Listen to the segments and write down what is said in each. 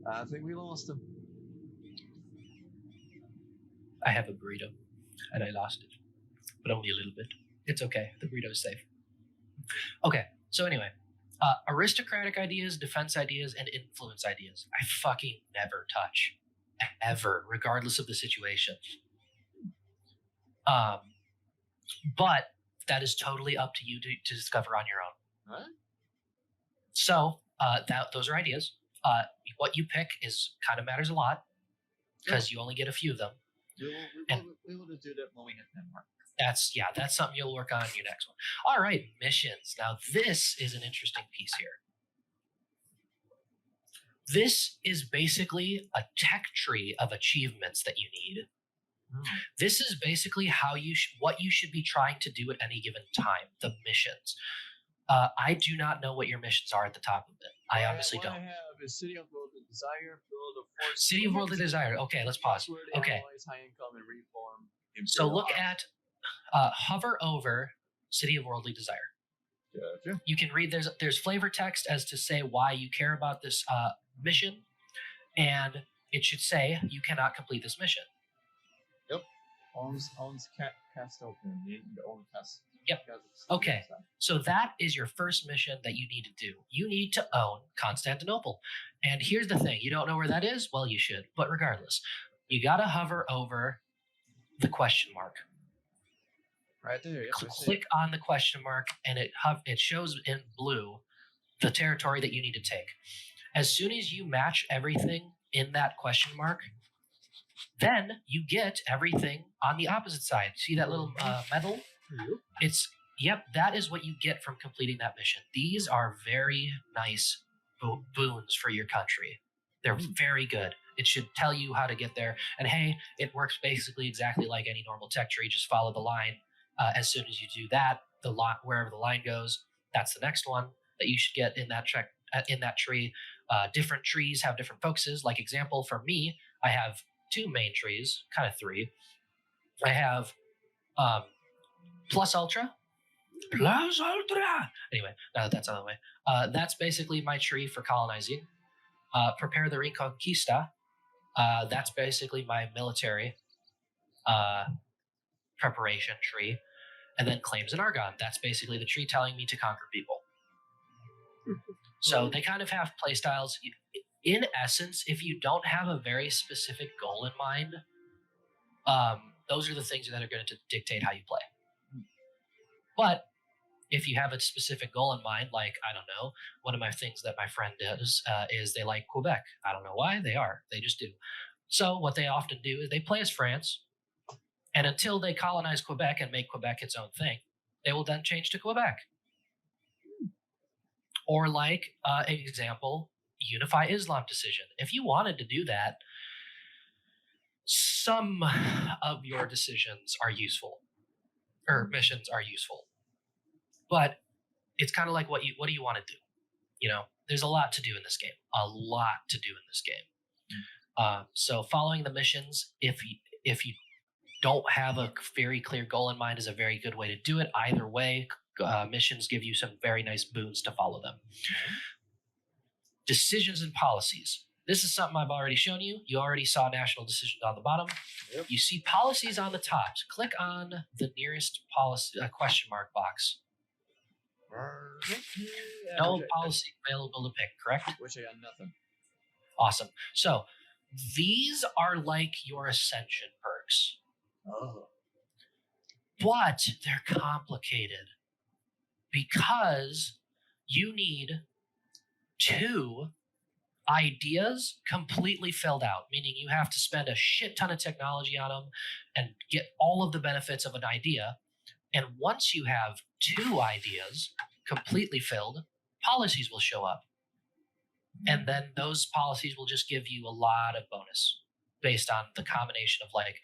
I think we lost him. I have a burrito, and I lost it, but only a little bit. It's okay. The burrito is safe. Okay, so anyway, aristocratic ideas, defense ideas, and influence ideas. I fucking never touch, ever, regardless of the situation. But that is totally up to you to discover on your own. Huh? So those are ideas. What you pick is kind of matters a lot because you only get a few of them. We will do that when we hit Denmark. That's something you'll work on in your next one. All right, missions. Now this is an interesting piece here. This is basically a tech tree of achievements that you need. This is basically how what you should be trying to do at any given time. The missions. I do not know what your missions are at the top of it. I honestly don't. I have a City of Worldly Desire, Build of Force. City of Worldly Desire. Okay, let's pause. Okay. High income and reform. So look at, hover over City of Worldly Desire. Gotcha. You can read, there's flavor text as to say why you care about this mission, and it should say you cannot complete this mission. Yep. Owns cast open. The own cast. Yep. Okay. So that is your first mission that you need to do. You need to own Constantinople. And here's the thing. You don't know where that is? Well, you should. But regardless, you got to hover over the question mark. Right there. Yep, Click on the question mark, and it shows in blue the territory that you need to take. As soon as you match everything in that question mark, then you get everything on the opposite side. See that little medal? That is what you get from completing that mission. These are very nice boons for your country. They're very good. It should tell you how to get there. And hey, it works basically exactly like any normal tech tree. Just follow the line. As soon as you do that, wherever the line goes, that's the next one that you should get in that tree. Different trees have different focuses. Like example, for me, I have two main trees, kind of three. I have Plus Ultra. Anyway, now that that's out of the way, that's basically my tree for colonizing. Prepare the Reconquista. That's basically my military preparation tree. And then Claims in Argon. That's basically the tree telling me to conquer people. So they kind of have play styles. In essence, if you don't have a very specific goal in mind, those are the things that are going to dictate how you play. But if you have a specific goal in mind, like, I don't know, one of my things that my friend does is they like Quebec. I don't know why, they just do. So what they often do is they play as France, and until they colonize Quebec and make Quebec its own thing, they will then change to Quebec. Or like, example, Unify Islam decision. If you wanted to do that, some of your decisions are useful, or missions are useful. But it's kind of like what do you want to do? You know, there's a lot to do in this game. A lot to do in this game. So following the missions, if you don't have a very clear goal in mind, is a very good way to do it. Either way, missions give you some very nice boons to follow them. Decisions and policies. This is something I've already shown you. You already saw national decisions on the bottom. Yep. You see policies on the top. Click on the nearest policy question mark box. No policy available to pick, correct? Which I got nothing. Awesome. So these are like your ascension perks. Oh. But they're complicated because you need 2 ideas completely filled out, meaning you have to spend a shit ton of technology on them and get all of the benefits of an idea. And once you have 2 ideas completely filled, policies will show up. And then those policies will just give you a lot of bonus based on the combination of like,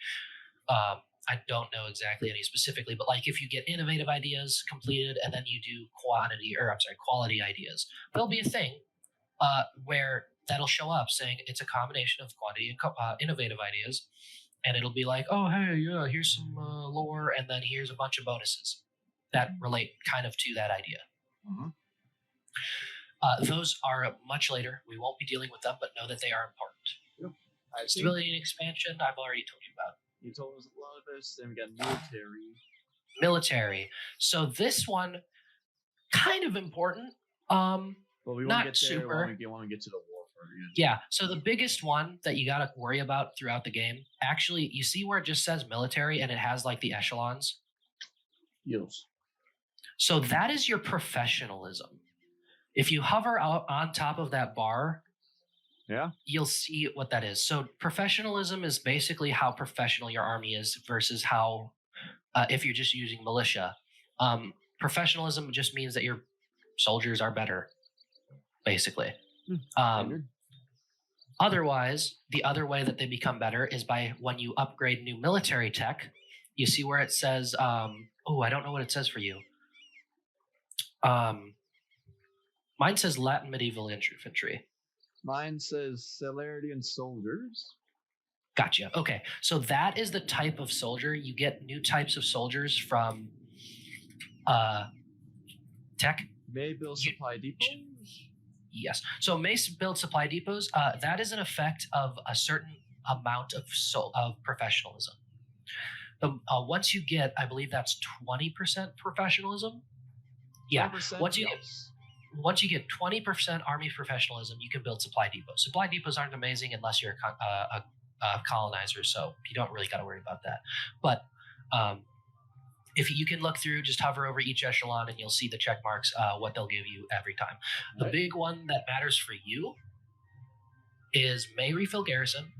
I don't know exactly any specifically, but like if you get innovative ideas completed and then you do quality ideas, there'll be a thing where that'll show up saying it's a combination of quantity and innovative ideas. And it'll be like, oh, hey, yeah, here's some lore, and then here's a bunch of bonuses that relate kind of to that idea. Those are much later. We won't be dealing with them, but know that they are important. Stability and expansion, I've already told you about. You told us a lot of this. Then we got military. Military. So this one, kind of important. But we not want to get there. super. We want to get to the warfare. Yeah. So the biggest one that you got to worry about throughout the game, actually, you see where it just says military and it has like the echelons? Yes. So that is your professionalism. If you hover out on top of that bar, yeah, you'll see what that is. So professionalism is basically how professional your army is versus how, if you're just using militia. Professionalism just means that your soldiers are better, basically. Otherwise, the other way that they become better is by when you upgrade new military tech. You see where it says, oh, I don't know what it says for you. Mine says Latin medieval infantry. Mine says celerity and soldiers. Gotcha. Okay. So that is the type of soldier. You get new types of soldiers from tech. May build supply depots? Yes. So may build supply depots. That is an effect of a certain amount of professionalism. Once you get, I believe that's 20% professionalism. Yeah. Once you get 20% army professionalism, you can build supply depots. Supply depots aren't amazing unless you're a colonizer, so you don't really got to worry about that. But if you can look through, just hover over each echelon and you'll see the check marks, what they'll give you every time. The big one that matters for you is may refill garrison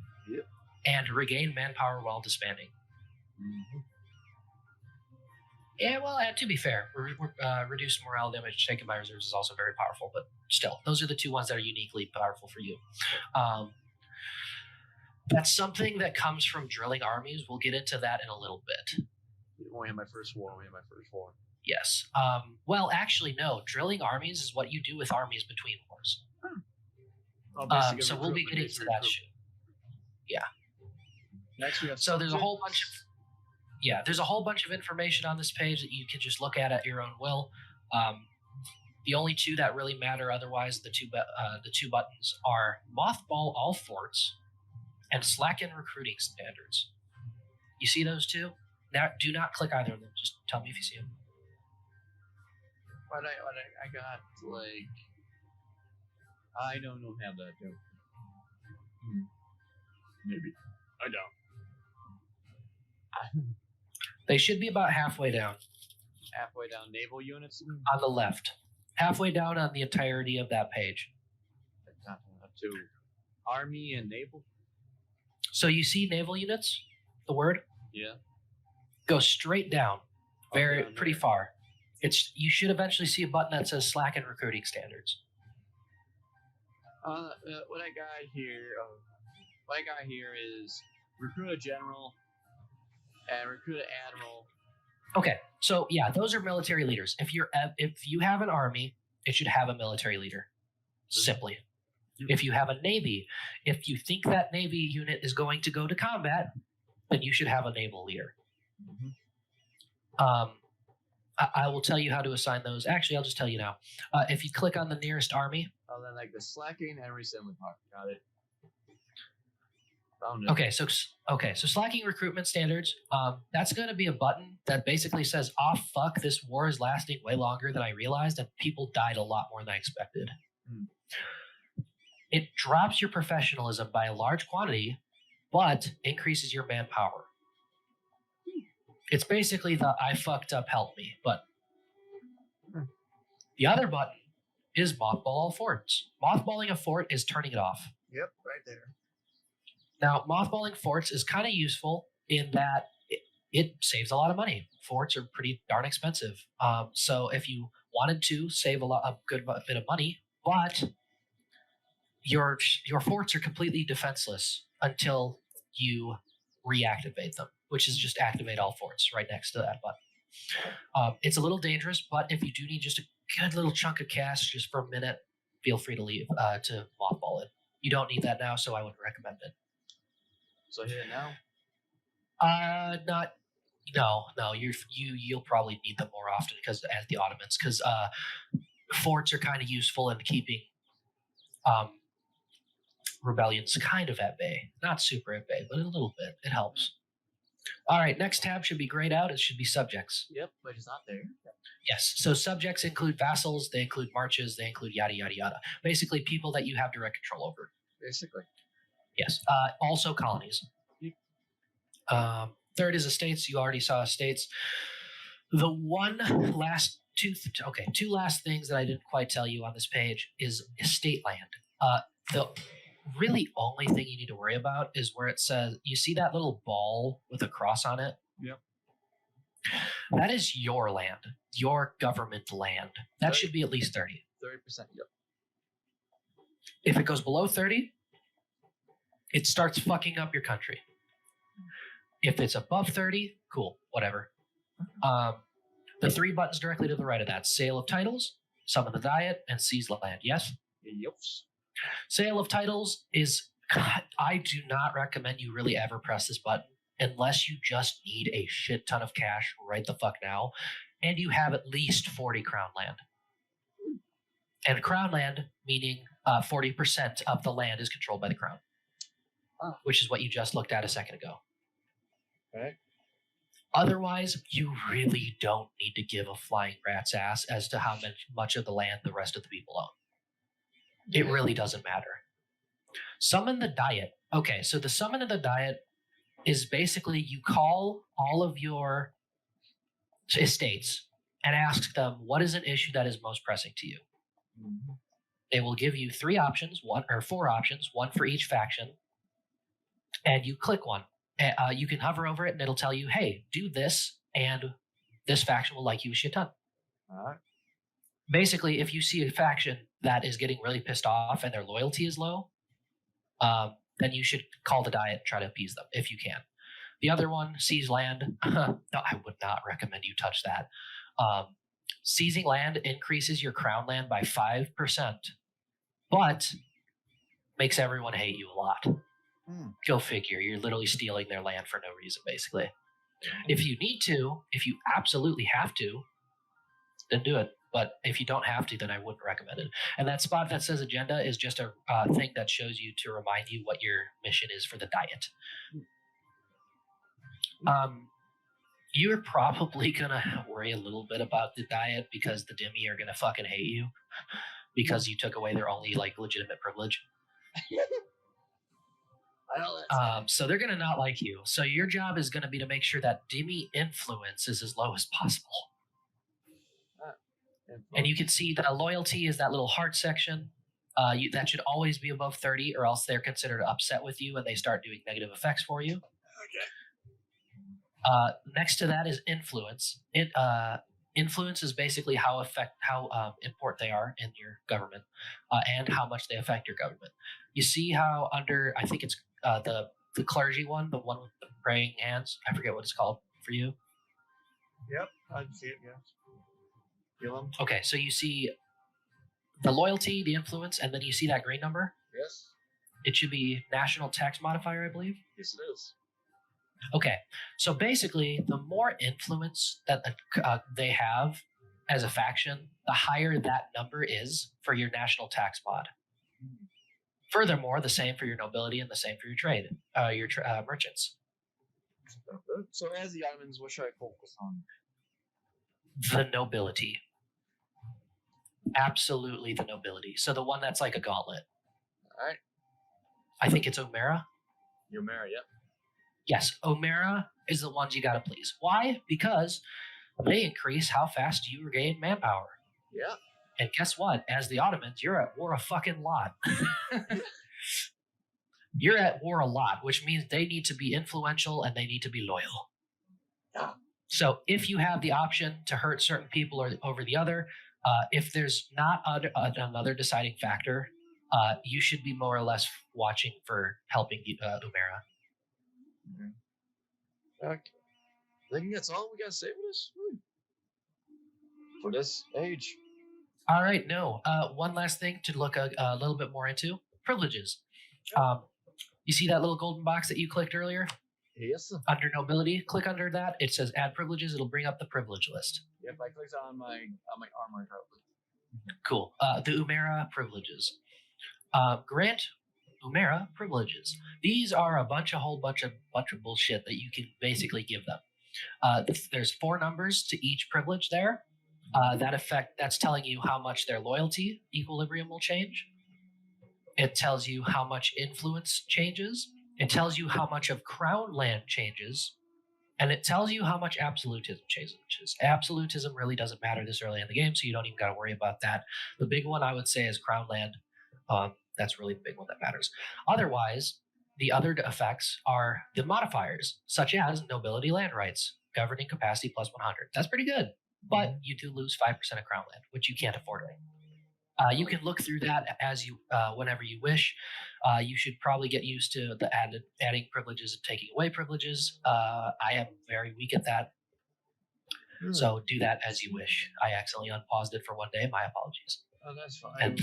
and regain manpower while disbanding. Mm-hmm. Yeah, well, to be fair, reduced morale damage taken by reserves is also very powerful, but still, those are the two ones that are uniquely powerful for you. That's something that comes from drilling armies. We'll get into that in a little bit. Only had my first war. Yes. Well, actually, no. Drilling armies is what you do with armies between wars. So we'll be getting to that shit. Yeah. Next we have so there's a whole bunch of there's a whole bunch of information on this page that you can just look at your own will. The only two that really matter, otherwise, the two buttons are mothball all forts and slacken recruiting standards. You see those two? Now, do not click either of them. Just tell me if you see them. What I got, like, I don't know how that goes. Maybe. I don't. They should be about halfway down. Halfway down naval units? On the left. Halfway down on the entirety of that page. To army and naval? So you see naval units? The word? Yeah. Go straight down. Pretty far. You should eventually see a button that says slacken recruiting standards. What I got here is recruit a general and recruit an admiral. Okay, so yeah, those are military leaders. If you have an army, it should have a military leader. Simply. If you have a navy, if you think that navy unit is going to go to combat, then you should have a naval leader. I will tell you how to assign those. Actually, I'll just tell you now. If you click on the nearest army. Oh, then like the slacking and resettlement part. Got it. Found it. Okay, so slacking recruitment standards. That's going to be a button that basically says, "Oh fuck, this war is lasting way longer than I realized, and people died a lot more than I expected." It drops your professionalism by a large quantity, but increases your manpower. It's basically the "I fucked up, help me." But the other button is mothball all forts. Mothballing a fort is turning it off. Yep, right there. Now, mothballing forts is kind of useful in that it saves a lot of money. Forts are pretty darn expensive. So if you wanted to save a good bit of money, but your forts are completely defenseless until you reactivate them, which is just activate all forts right next to that button. It's a little dangerous, but if you do need just a good little chunk of cash just for a minute, feel free to leave to mothball it. You don't need that now, so I wouldn't recommend it. So hit it now? No. You'll probably need them more often because as the Ottomans, because forts are kind of useful in keeping rebellions kind of at bay. Not super at bay, but a little bit. It helps. All right, next tab should be grayed out. It should be subjects. Yep, but it's not there. Yes, so subjects include vassals, they include marches, they include yada, yada, yada. Basically, people that you have direct control over. Basically. Yes, also colonies. Third is estates. You already saw estates. The two last things that I didn't quite tell you on this page is estate land. The really only thing you need to worry about is where it says, you see that little ball with a cross on it? Yep. That is your land, your government land. That 30, should be at least 30. 30%, yep. If it goes below 30, it starts fucking up your country. If it's above 30, cool, whatever. The 3 buttons directly to the right of that: sale of titles, summon the diet, and seize land. Yes? Yep. Sale of titles is, I do not recommend you really ever press this button unless you just need a shit ton of cash right the fuck now, and you have at least 40 crown land. And crown land, meaning 40% of the land is controlled by the crown, which is what you just looked at a second ago. Okay. Otherwise, you really don't need to give a flying rat's ass as to how much of the land the rest of the people own. It really doesn't matter. Summon the diet. Okay, so the summon of the diet is basically you call all of your estates and ask them what is an issue that is most pressing to you. Mm-hmm. They will give you 4 options, one for each faction, and you click one. You can hover over it and it'll tell you, hey, do this, and this faction will like you a shit ton. All right. Basically, if you see a faction that is getting really pissed off and their loyalty is low, then you should call the diet and try to appease them if you can. The other one, seize land. No, I would not recommend you touch that. Seizing land increases your crown land by 5%, but makes everyone hate you a lot. Go figure. You're literally stealing their land for no reason, basically. If you need to, if you absolutely have to, then do it. But if you don't have to, then I wouldn't recommend it. And that spot that says agenda is just a thing that shows you to remind you what your mission is for the diet. You're probably going to worry a little bit about the diet because the Demi are going to fucking hate you because you took away their only legitimate privilege. So they're going to not like you. So your job is going to be to make sure that Demi influence is as low as possible. And you can see that loyalty is that little heart section. That should always be above 30 or else they're considered upset with you and they start doing negative effects for you. Okay. Next to that is influence. Influence is basically how important they are in your government and how much they affect your government. You see how under, I think it's the clergy one, the one with the praying hands. I forget what it's called for you. Yep, I can see it, yes. Okay, so you see the loyalty, the influence, and then you see that green number? Yes. It should be national tax modifier, I believe. Yes, it is. Okay, so basically, the more influence that they have as a faction, the higher that number is for your national tax mod. Furthermore, the same for your nobility and the same for your trade, your merchants. So as the Ottomans, what should I focus on? The nobility. Absolutely the nobility. So the one that's like a gauntlet. All right. I think it's Omera. Omera, yep. Yes, Omera is the ones you got to please. Why? Because they increase how fast you regain manpower. Yeah. And guess what? As the Ottomans, you're at war a fucking lot. You're at war a lot, which means they need to be influential and they need to be loyal. Yeah. So if you have the option to hurt certain people or over the other, if there's not another deciding factor, you should be more or less watching for helping Umera. Okay. I think that's all we got to say for this age. All right. No. One last thing to look a little bit more into: privileges. You see that little golden box that you clicked earlier? Yes. Under nobility, click under that. It says add privileges. It'll bring up the privilege list. Yep, I clicked on my armor probably. Cool. The Umera privileges. Grant Umera privileges. These are a whole bunch of bullshit that you can basically give them. There's 4 numbers to each privilege there. That's telling you how much their loyalty equilibrium will change. It tells you how much influence changes. It tells you how much of crown land changes. And it tells you how much absolutism changes. Absolutism really doesn't matter this early in the game, so you don't even got to worry about that. The big one I would say is crown land. That's really the big one that matters. Otherwise, the other effects are the modifiers, such as nobility land rights, governing capacity plus 100. That's pretty good, but you do lose 5% of crown land, which you can't afford. You can look through that as you whenever you wish. You should probably get used to the adding privileges and taking away privileges. I am very weak at that, so do that as you wish. I accidentally unpaused it for one day. My apologies. Oh, that's fine.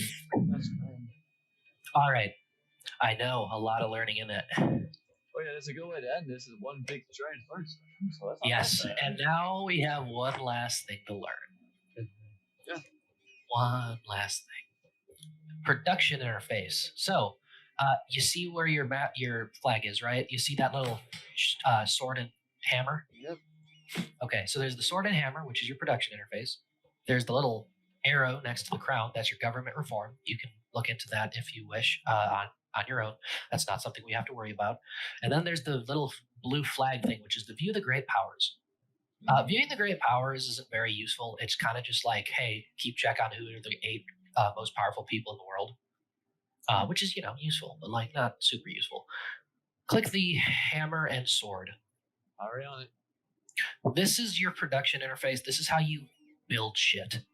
That's fine. All right. I know, a lot of learning in it. Oh yeah, that's a good way to end. This is one big giant first. So yes, and now we have one last thing to learn. Yeah. One last thing. Production interface. So, you see where your flag is, right? You see that little sword and hammer? Yep. Okay, so there's the sword and hammer, which is your production interface. There's the little arrow next to the crown. That's your government reform. You can look into that if you wish on your own. That's not something we have to worry about. And then there's the little blue flag thing, which is the view the great powers. Viewing the great powers isn't very useful. It's kind of just like, hey, keep check on who are the 8 most powerful people in the world, which is, useful, but like not super useful. Click the hammer and sword. Already on it. This is your production interface. This is how you build shit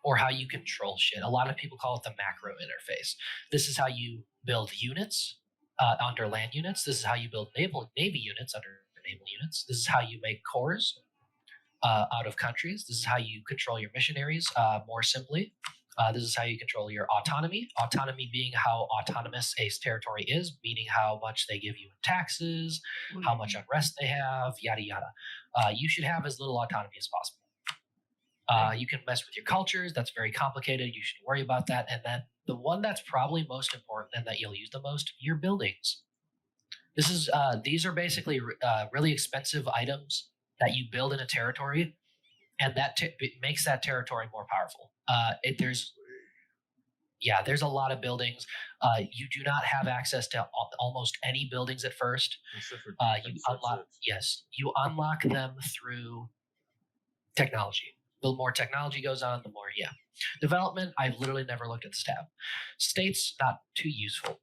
or how you control shit. A lot of people call it the macro interface. This is how you build units under land units. This is how you build navy units under naval units. This is how you make corps out of countries. This is how you control your missionaries more simply. This is how you control your autonomy. Autonomy being how autonomous a territory is, meaning how much they give you in taxes, how much unrest they have, yada, yada. You should have as little autonomy as possible. You can mess with your cultures. That's very complicated. You shouldn't worry about that. And then the one that's probably most important and that you'll use the most, your buildings. These are basically really expensive items that you build in a territory, and that makes that territory more powerful. There's a lot of buildings. You do not have access to almost any buildings at first. You unlock them through technology. The more technology goes on, the more, Development, I've literally never looked at this tab. States, not too useful.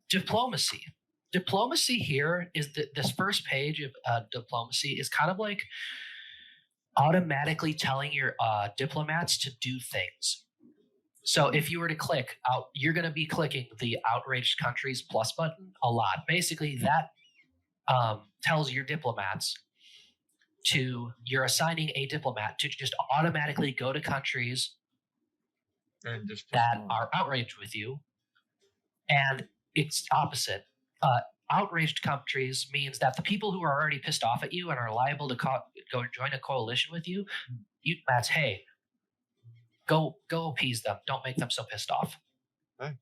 Diplomacy. Diplomacy here is this first page of diplomacy is kind of like automatically telling your diplomats to do things. So if you were to click out, you're going to be clicking the outraged countries plus button a lot. Basically, that tells your diplomats you're assigning a diplomat to just automatically go to countries that are outraged with you. And it's opposite. Outraged countries means that the people who are already pissed off at you and are liable to go join a coalition with you, that's, hey, go appease them. Don't make them so pissed off. Hey.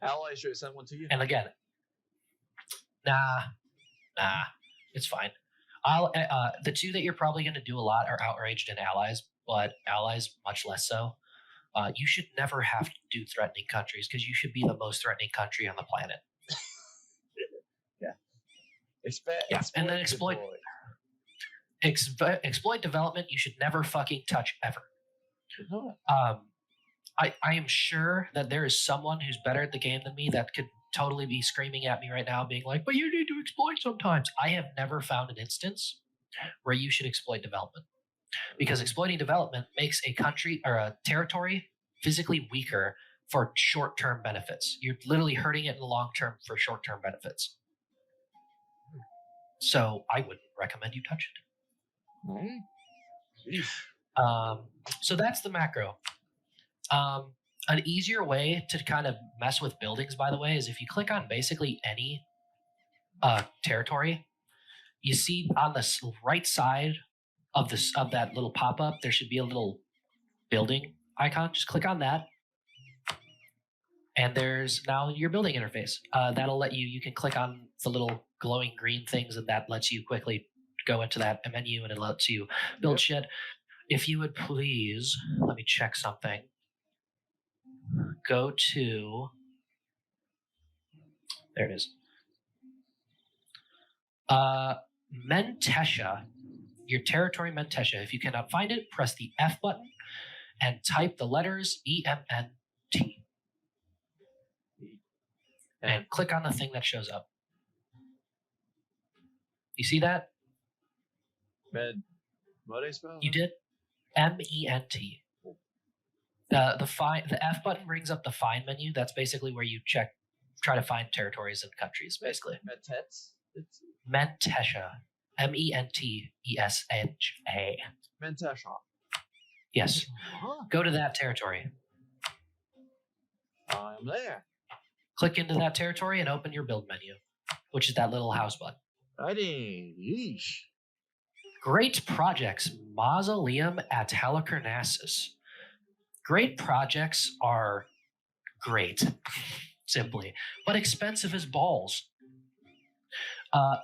Allies should send one to you. And again, nah, it's fine. The 2 that you're probably going to do a lot are outraged and allies, but allies much less so. You should never have to do threatening countries because you should be the most threatening country on the planet. And then exploit development. You should never fucking touch ever. I am sure that there is someone who's better at the game than me that could totally be screaming at me right now, being like, "But you need to exploit sometimes." I have never found an instance where you should exploit development, because exploiting development makes a country or a territory physically weaker for short-term benefits. You're literally hurting it in the long term for short-term benefits. So I wouldn't recommend you touch it. So that's the macro. An easier way to kind of mess with buildings, by the way, is if you click on basically any territory, you see on the right side of that little pop-up, there should be a little building icon. Just click on that. And there's now your building interface. That'll let you can click on the little glowing green things, and that lets you quickly go into that menu, and it lets you build shit. If you would please, let me check something. Go to, there it is. Mentesha, your territory Mentesha. If you cannot find it, press the F button and type the letters EMNT. And click on the thing that shows up. You see that? What I spell? You did? MENT. The F button brings up the find menu. That's basically where you try to find territories and countries, basically. Mentesha. MENTESHA. Mentesha. Yes. Go to that territory. I'm there. Click into that territory and open your build menu, which is that little house button. Yeesh. Great projects. Mausoleum at Halicarnassus. Great projects are great, simply, but expensive as balls.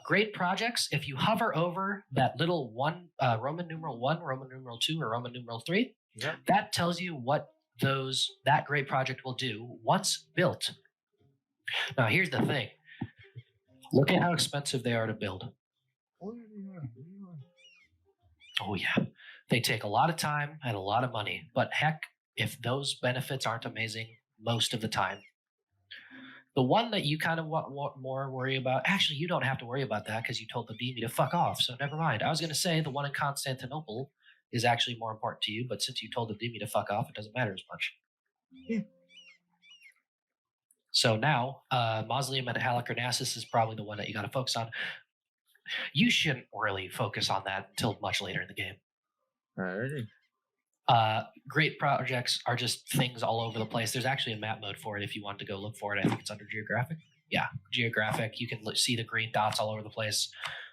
Great projects, if you hover over that little Roman numeral 1, Roman numeral 2, or Roman numeral 3, that tells you what that great project will do once built. Now, here's the thing. Look at how expensive they are to build. Oh, yeah. They take a lot of time and a lot of money. But heck, if those benefits aren't amazing most of the time. The one that you kind of want more worry about, actually, you don't have to worry about that because you told the DB to fuck off, so never mind. I was going to say the one in Constantinople is actually more important to you, but since you told the DB to fuck off, it doesn't matter as much. Yeah. So now, Mausoleum and Halicarnassus is probably the one that you got to focus on. You shouldn't really focus on that until much later in the game. Alrighty. Great projects are just things all over the place. There's actually a map mode for it if you want to go look for it. I think it's under Geographic. Yeah, Geographic. You can see the green dots all over the place.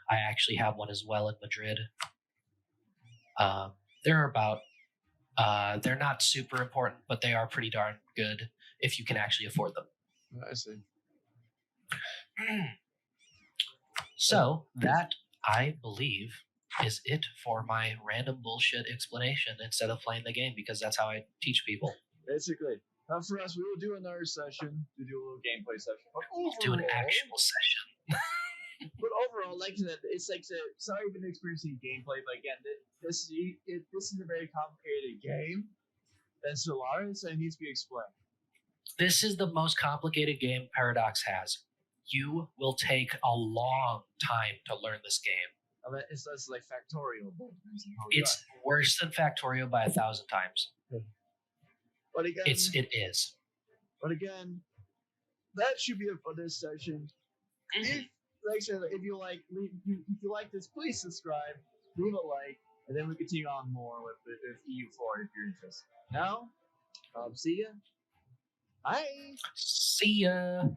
I actually have one as well in Madrid. They're not super important, but they are pretty darn good if you can actually afford them. I see. So that, I believe, is it for my random bullshit explanation instead of playing the game, because that's how I teach people. Basically. For us, we will do another session to do a little gameplay session. But overall, Do an actual session. But overall, like I said, it's like sorry you've been experiencing gameplay, but again, this is a very complicated game. And Stellaris, and it needs to be explained. This is the most complicated game Paradox has. You will take a long time to learn this game. I mean, it's like Factorio. It's worse than Factorio by 1,000 times. But again, it is. But again, that should be it for this session. If, like I said, if you like this, please subscribe, leave a like, and then we continue on more with EU4 if you're interested. Now, see ya. Bye. See ya.